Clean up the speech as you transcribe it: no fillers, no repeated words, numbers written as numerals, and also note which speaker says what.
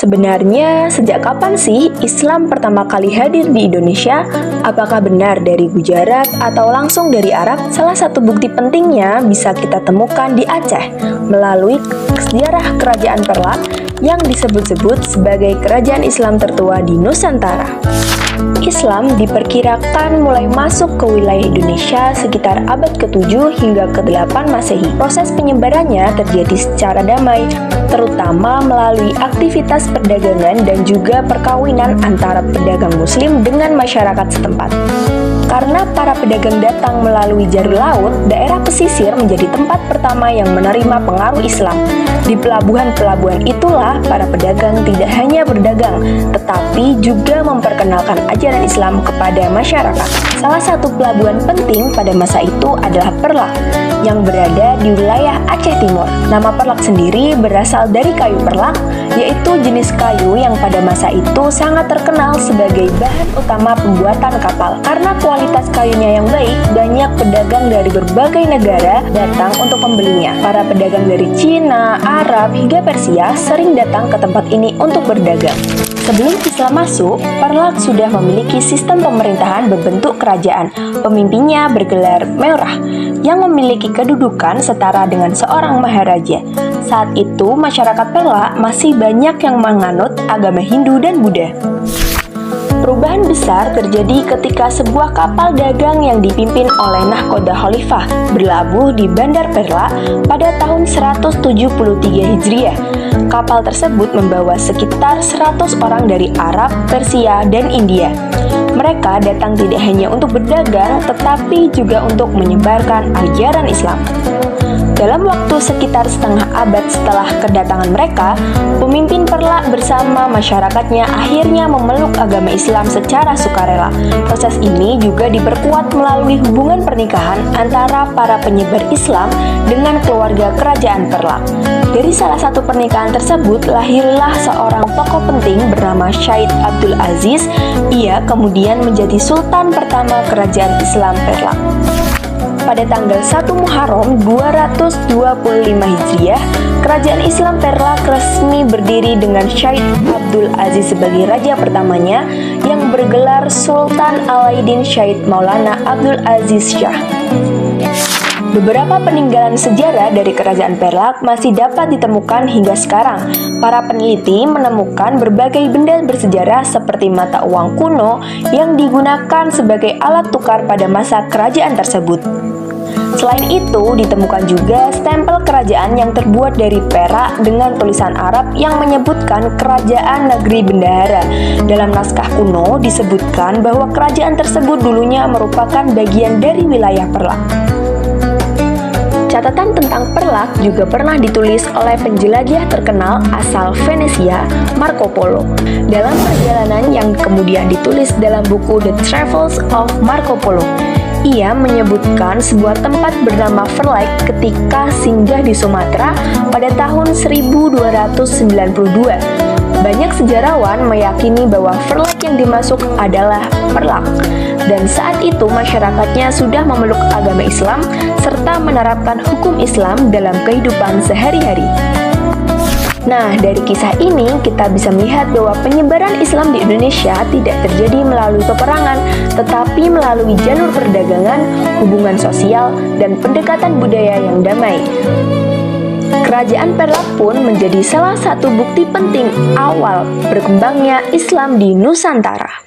Speaker 1: Sebenarnya, sejak kapan sih Islam pertama kali hadir di Indonesia? Apakah benar dari Gujarat atau langsung dari Arab? Salah satu bukti pentingnya bisa kita temukan di Aceh melalui sejarah Kerajaan Perlak yang disebut-sebut sebagai kerajaan Islam tertua di Nusantara. Islam diperkirakan mulai masuk ke wilayah Indonesia sekitar abad ke-7 hingga ke-8 Masehi. Proses penyebarannya terjadi secara damai, terutama melalui aktivitas perdagangan dan juga perkawinan antara pedagang Muslim dengan masyarakat setempat. Karena para pedagang datang melalui jalur laut, daerah pesisir menjadi tempat pertama yang menerima pengaruh Islam. Di pelabuhan-pelabuhan itulah para pedagang tidak hanya berdagang, tetapi juga memperkenalkan ajaran Islam kepada masyarakat. Salah satu pelabuhan penting pada masa itu adalah Perlak, yang berada di wilayah Aceh Timur. Nama Perlak sendiri berasal dari kayu perlak, yaitu jenis kayu yang pada masa itu sangat terkenal sebagai bahan utama pembuatan kapal. Karena kualitas kayunya yang baik, banyak pedagang dari berbagai negara datang untuk membelinya. Para pedagang dari Cina, Arab, hingga Persia sering datang ke tempat ini untuk berdagang. Sebelum Islam masuk, Perlak sudah memiliki sistem pemerintahan berbentuk kerajaan. Pemimpinnya bergelar Meurah, yang memiliki kedudukan setara dengan seorang maharaja. Saat itu, masyarakat Perlak masih banyak yang menganut agama Hindu dan Buddha. Perubahan besar terjadi ketika sebuah kapal dagang yang dipimpin oleh Nahkoda Khalifah berlabuh di Bandar Perlak pada tahun 173 Hijriah. Kapal tersebut membawa sekitar 100 orang dari Arab, Persia, dan India. Mereka datang tidak hanya untuk berdagang, tetapi juga untuk menyebarkan ajaran Islam. Dalam waktu sekitar setengah abad setelah kedatangan mereka, pemimpin Perlak bersama masyarakatnya akhirnya memeluk agama Islam secara sukarela. Proses ini juga diperkuat melalui hubungan pernikahan antara para penyebar Islam dengan keluarga kerajaan Perlak. Dari salah satu pernikahan tersebut, lahirlah seorang tokoh penting bernama Syed Abdul Aziz. Ia kemudian menjadi Sultan pertama kerajaan Islam Perlak. Pada tanggal 1 Muharram 225 Hijriah, kerajaan Islam Perlak resmi berdiri dengan Syed Abdul Aziz sebagai raja pertamanya yang bergelar Sultan Alauddin Syed Maulana Abdul Aziz Shah. Beberapa peninggalan sejarah dari kerajaan Perlak masih dapat ditemukan hingga sekarang. Para peneliti menemukan berbagai benda bersejarah seperti mata uang kuno yang digunakan sebagai alat tukar pada masa kerajaan tersebut. Selain itu, ditemukan juga stempel kerajaan yang terbuat dari perak dengan tulisan Arab yang menyebutkan Kerajaan Negeri Bendahara. Dalam naskah kuno disebutkan bahwa kerajaan tersebut dulunya merupakan bagian dari wilayah Perlak. Catatan tentang Perlak juga pernah ditulis oleh penjelajah terkenal asal Venesia, Marco Polo. Dalam perjalanan yang kemudian ditulis dalam buku The Travels of Marco Polo, ia menyebutkan sebuah tempat bernama Verlak ketika singgah di Sumatera pada tahun 1292. Banyak sejarawan meyakini bahwa Verlak yang dimaksud adalah Perlak, dan saat itu masyarakatnya sudah memeluk agama Islam serta menerapkan hukum Islam dalam kehidupan sehari-hari. Nah, dari kisah ini kita bisa melihat bahwa penyebaran Islam di Indonesia tidak terjadi melalui peperangan, tetapi melalui jalur perdagangan, hubungan sosial, dan pendekatan budaya yang damai. Kerajaan Perlak pun menjadi salah satu bukti penting awal berkembangnya Islam di Nusantara.